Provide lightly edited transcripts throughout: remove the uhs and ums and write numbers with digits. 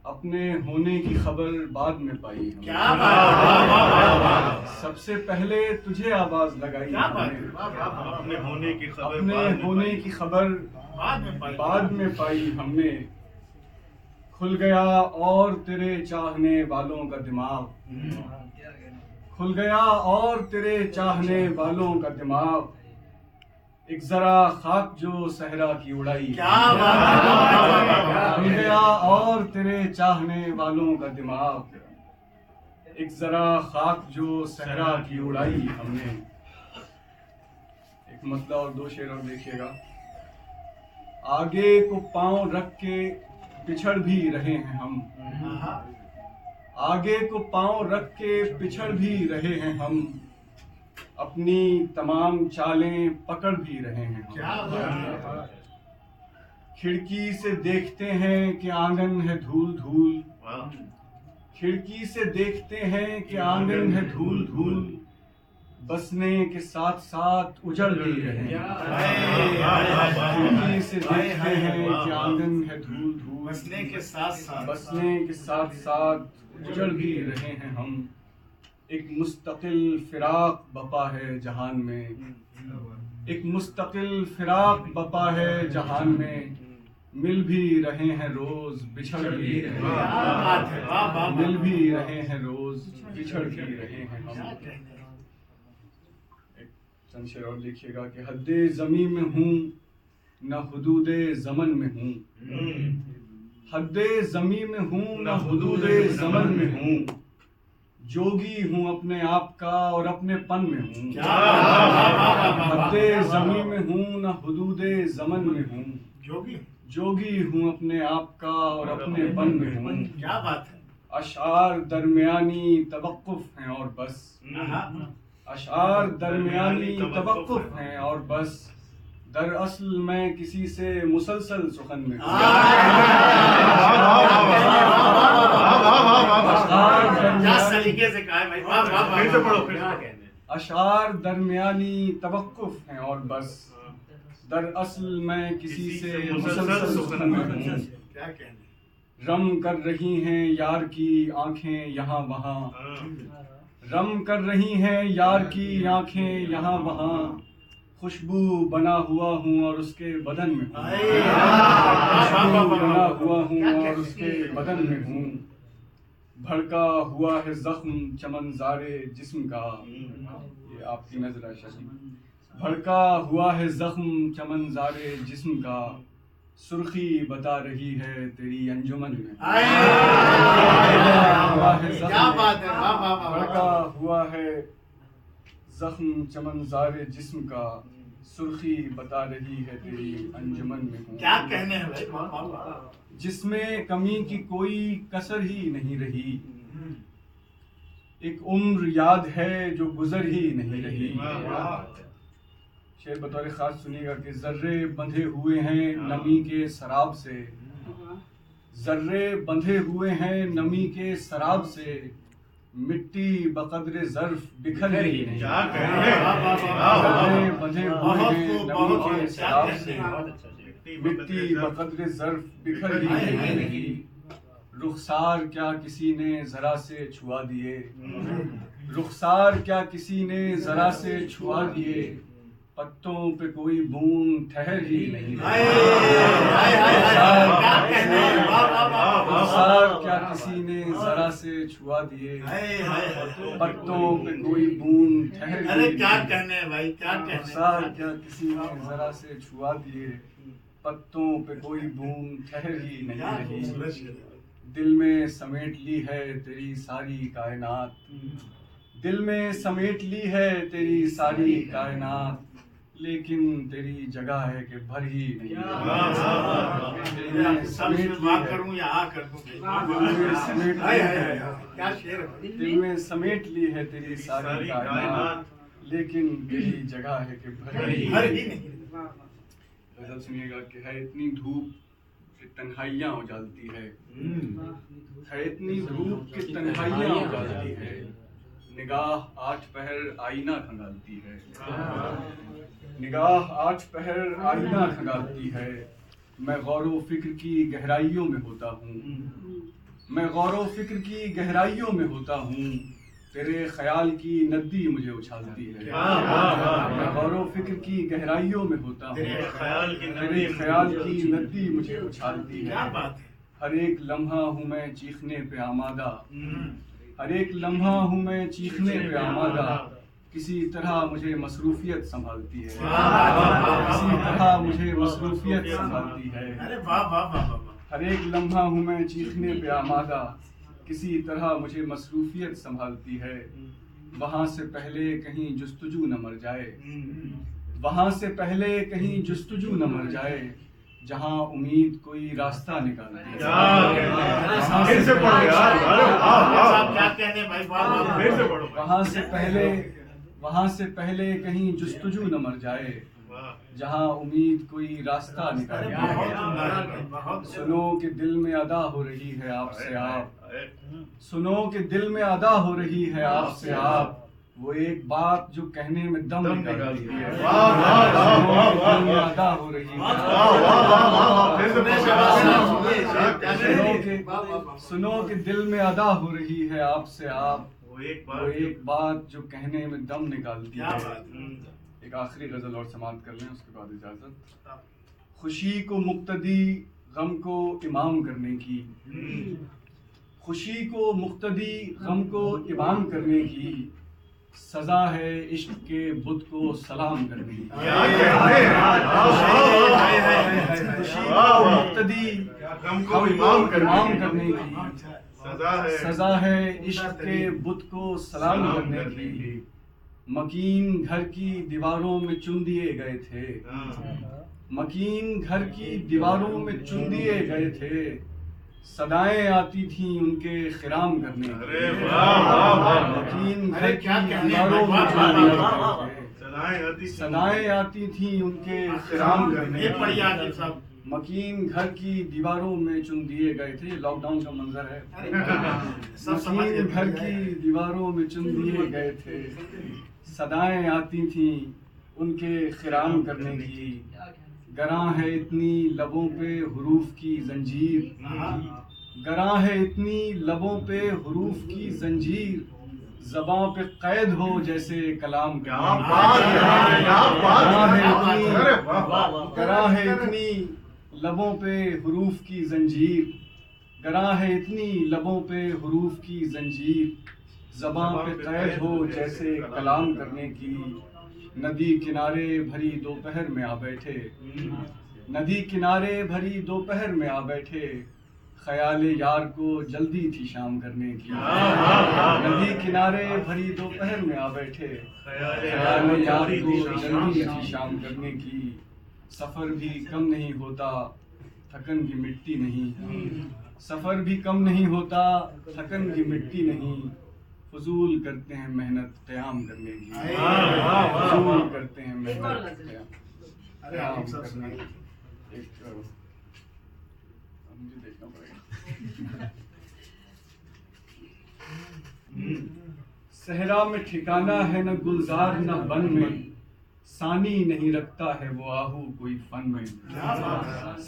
اپنے ہونے کی خبر بعد میں پائی ہم نے. کیا بات، سب سے پہلے تجھے آواز لگائی ہم نے. اپنے ہونے کی خبر اپنے ہونے کی خبر بعد میں پائی ہم نے. کھل گیا اور تیرے چاہنے والوں کا دماغ. کھل گیا اور تیرے چاہنے والوں کا دماغ. ایک ذرا خاک جو صحرا کی اڑائی. کھل گیا اور تیرے چاہنے والوں کا دماغ. ایک ذرا خاک جو صحرا کی اڑائی ہم نے. ایک مسئلہ اور دو شعر اور دیکھیے گا. آگے کو پاؤں رکھ کے پچھڑ بھی رہے ہیں ہم. آگے کو پاؤں رکھ کے پچھڑ بھی رہے ہیں ہم. اپنی تمام چالیں پکڑ بھی رہے ہیں ہم. کھڑکی سے دیکھتے ہیں کہ آنگن ہے دھول دھول. کھڑکی سے دیکھتے ہیں کہ آنگن ہے دھول دھول. بسنے کے ساتھ ساتھ اجڑ بھی رہے ہیں. کھڑکی سے دیکھتے ہیں کہ آنگن ہے دھول دھول. بسنے کے ساتھ ساتھ اجڑ بھی رہے ہیں ہم. ایک مستقل فراق بپا ہے جہان میں. ایک مستقل فراق بپا ہے جہان میں. مل بھی رہے ہیں روز بچھڑ بھی رہے ہیں. مل بھی رہے ہیں روز بچھڑ بھی رہے ہیں ہم. ایک چند شعر اور دیکھیے گا کہ حد زمین میں ہوں نہ حدود زمن میں ہوں. حد زمین میں ہوں نہ حدود زمن میں ہوں. جوگی ہوں اپنے آپ کا اور اپنے پن میں ہوں. حد زمین میں ہوں نہ حدود زمن میں ہوں. جوگی ہوں اپنے آپ کا اور اپنے پن میں ہوں. کیا بات ہے. اشعار درمیانی توقف ہیں اور بس. اشعار درمیانی توقف ہیں اور بس. دراصل میں کسی سے مسلسل سخن میں ہوں. اشعار درمیانی توقف ہیں اور بس. دراصل میں کسی سے مسلسل سخن میں ہوں. رم کر رہی ہیں یار کی آنکھیں یہاں وہاں. رم کر رہی ہیں یار کی آنکھیں یہاں وہاں. خوشبو بنا ہوا ہوں اور اس کے بدن میں ہوں. خوشبو بنا ہوا ہوں اور اس کے بدن میں ہوں. بھڑکا ہوا ہے زخم چمنزار جسم کا. یہ آپ کی نظر ہے شکیب. بھڑکا ہوا ہے زخم چمنزار جسم کا. سرخی بتا رہی ہے تیری انجمن میں. بھڑکا ہوا ہے زخم چمنزار جسم کا. سرخی بتا رہی ہے تیری انجمن میں ہوں. کیا کہنے ہیں بھائی. جس میں کمی کی کوئی کسر ہی نہیں رہی. ایک عمر یاد ہے جو گزر ہی نہیں رہی. شعر بطور خاص سنیے گا کہ ذرے بندھے ہوئے ہیں نمی کے سراب سے. ذرے بندھے ہوئے ہیں نمی کے سراب سے. مٹی بقدر ظرف بکھر ہی نہیں. ذرے بندھے ہوئے ہیں نمی کے سراب سے. مٹی بقدر ظرف بکھر ہی نہیں. رخسار کیا کسی نے ذرا سے چھوا دیے. رخسار کیا کسی نے ذرا سے چھوا دیے. پتوں پہ کوئی بوند ٹھہر ہی نہیں. رخسار کیا کسی نے ذرا سے چھوا دیے. پتوں پہ کوئی بوند ٹھہر ہی نہیں. کیا کہنے ہیں بھائی. رخسار کیا کسی نے ذرا سے چھوا دیے. پتوں پہ کوئی بوند ٹھہر ہی نہیں رہی. دل میں سمیٹ لی ہے تیری ساری کائنات. دل میں سمیٹ لی ہے تیری ساری کائنات. لیکن تیری جگہ ہے کہ بھر ہی نہیں. دل میں سمیٹ لی ہے تیری ساری کائنات. لیکن تیری جگہ ہے کہ بھر ہی نہیں. غزل سنیے گا کہ ہے اتنی دھوپ کہ تنہائیاں اجالتی ہے. ہے اتنی دھوپ کہ تنہائیاں اجالتی ہے. نگاہ آٹھ پہر آئینہ کھنگالتی ہے. نگاہ آٹھ پہر آئینہ کھنگالتی ہے. میں غور و فکر کی گہرائیوں میں ہوتا ہوں. میں غور و فکر کی گہرائیوں میں ہوتا ہوں، تیرے خیال کی ندی مجھے اچھالتی ہے۔ میں غور و فکر کی گہرائیوں میں ہوتا ہوں، تیرے خیال کی تیرے خیال کی ندی مجھے اچھالتی ہے۔ کیا بات ہے، ہر ایک لمحہ ہوں میں چیخنے پہ آمادہ، ہر ایک لمحہ ہوں میں چیخنے پہ آمادہ، کسی طرح مجھے مصروفیت سنبھالتی ہے، کسی طرح مجھے مصروفیت سنبھالتی ہے۔ ارے واہ واہ واہ واہ، ہر ایک لمحہ ہوں میں چیخنے پہ آمادہ، کسی طرح مجھے مصروفیت سنبھالتی ہے۔ وہاں سے پہلے کہیں جستجو نہ مر جائے، وہاں سے پہلے کہیں جستجو نہ مر جائے، جہاں امید کوئی راستہ نکالتی ہے۔ پھر سے پڑھو یار، صاحب کیا کہنے بھائی، واہ واہ، پھر سے پڑھو، وہاں سے پہلے کہیں جستجو نہ مر جائے، جہاں امید کوئی راستہ نکالتی ہے۔ سنو کہ دل میں ادا ہو رہی ہے آپ سے آپ، سنو کہ دل میں ادا ہو رہی ہے آپ سے آپ، وہ ایک بات جو کہنے میں دم نکالتی ہے۔ دل میں ادا ہو رہی ہے، سنو کہ دل میں ادا ہو رہی ہے آپ سے آپ، وہ ایک بات جو کہنے میں دم نکالتی ہے۔ ایک آخری غزل اور سماعت کر لیں، اس کے بعد اجازت۔ خوشی کو مقتدی غم کو امام کرنے کی، خوشی کو مقتدی غم کو امام کرنے کی، سزا ہے عشق کے بت کو سلام کرنے کی۔ خوشی کو مقتدی غم کو امام کرنے کی، سزا ہے عشق کے بت کو سلام کرنے کی۔ مکین گھر کی دیواروں میں چن دیے گئے تھے، مکین گھر کی دیواروں میں چن دیے گئے تھے، صدائیں آتی تھیں ان کے خرام کرنے کی۔ مکین گھر کی دیواروں میں چن دیے گئے تھے، صدائیں آتی تھیں ان کے خرام کرنے کی۔ مکین گھر کی دیواروں میں چن دیے گئے تھے، لاک ڈاؤن کا منظر ہے۔ مکین گھر کی دیواروں میں چن دیے گئے تھے، صدائیں آتی تھیں ان کے خرام کرنے کی۔ گراں ہے اتنی لبوں پہ حروف کی زنجیر، گراں ہے اتنی لبوں پہ حروف کی زنجیر، زباں پہ قید ہو جیسے کلام کا۔ گراں ہے اتنی لبوں پہ حروف کی زنجیر، گراں ہے اتنی لبوں پہ حروف کی زنجیر، زباں پہ قید ہو جیسے کلام کرنے کی۔ ندی کنارے بھری دوپہر میں آ بیٹھے، ندی کنارے بھری دوپہر میں آ بیٹھے، خیال یار کو جلدی تھی شام کرنے کی۔ ندی کنارے بھری دوپہر میں آ بیٹھے، خیال یار کو جلدی تھی شام کرنے کی۔ سفر بھی کم نہیں ہوتا تھکن کی مٹی نہیں، سفر بھی کم نہیں ہوتا تھکن کی مٹی نہیں، فضول کرتے ہیں محنت قیام کرنے کی، فضول کرتے ہیں محنت قیام کرنے کی۔ ایک مجھے دیکھنا پڑے گا۔ صحرا میں ٹھکانہ ہے نہ گلزار نہ بن میں، ثانی نہیں رکھتا ہے وہ آہو کوئی فن میں،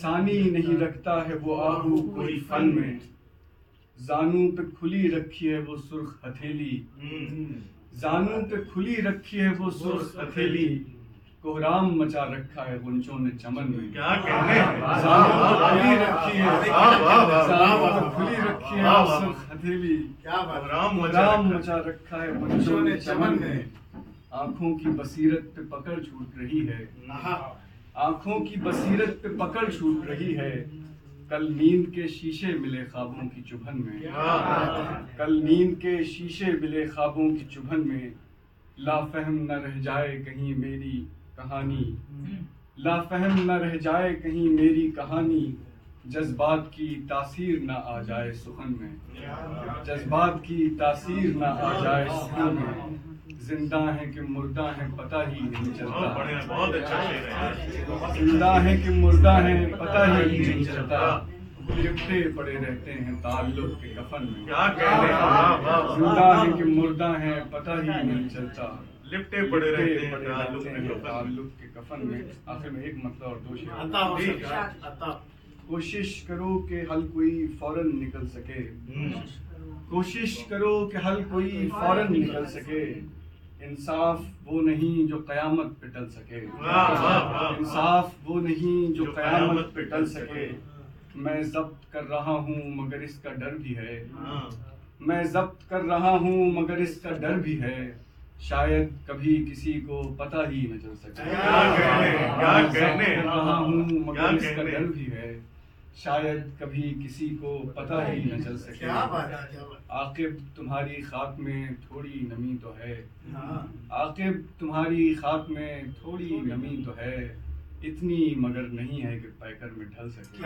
ثانی نہیں رکھتا ہے وہ آہو کوئی فن میں، زانوں پہ کھلی رکھی ہے وہ سرخ ہتھیلی، زانوں پہ کھلی رکھی ہے وہ سرخ ہتھیلی، کوہرام مچا رکھا ہے غنچوں نے چمن میں۔ زانوں پہ کھلی رکھی ہے، زانوں پہ کھلی رکھی ہے وہ سرخ ہتھیلی، کوہرام مچا رکھا ہے غنچوں نے چمن میں۔ آنکھوں کی بصیرت پہ پکڑ چھوٹ رہی ہے، آنکھوں کی بصیرت پہ پکڑ چھوٹ رہی ہے، کل نیند کے شیشے ملے خوابوں کی چبھن میں، کل نیند کے شیشے ملے خوابوں کی چبھن میں، لا فہم نہ رہ جائے کہیں میری کہانی، لا فہم نہ رہ جائے کہیں میری کہانی، جذبات کی تاثیر نہ آ جائے سخن میں، جذبات کی تاثیر نہ آ جائے سخن میں، زندہ ہیں کہ مردہ ہیں پتہ ہی نہیں چلتا، زندہ ہیں کہ مردہ ہیں پتہ ہی نہیں چلتا، لپٹے پڑے رہتے ہیں تعلق کے کفن میں، زندہ ہیں کہ مردہ ہیں پتہ ہی نہیں چلتا، لپٹے پڑے رہتے ہیں تعلق کے کفن میں۔ آخر میں ایک مطلب اور دو شعر۔ کوشش کرو کہ حل کوئی فوراً نکل سکے، کوشش کرو کہ حل کوئی فوراً نکل سکے، انصاف وہ نہیں جو قیامت پہ ٹل سکے، انصاف وہ نہیں جو قیامت پہ ٹل سکے، میں ضبط کر رہا ہوں مگر اس کا ڈر بھی ہے، میں ضبط کر رہا ہوں مگر اس کا ڈر بھی ہے، شاید کبھی کسی کو پتہ ہی نہ چل سکے، میں ضبط کر رہا ہوں مگر اس کا ڈر بھی ہے، شاید کبھی کسی کو پتہ ہی نہ چل سکے، عاقب تمہاری خاک میں تھوڑی نمی تو ہے، عاقب تمہاری خاک میں تھوڑی نمی تو ہے، اتنی مگر نہیں ہے کہ پیکر میں ڈھل سکے۔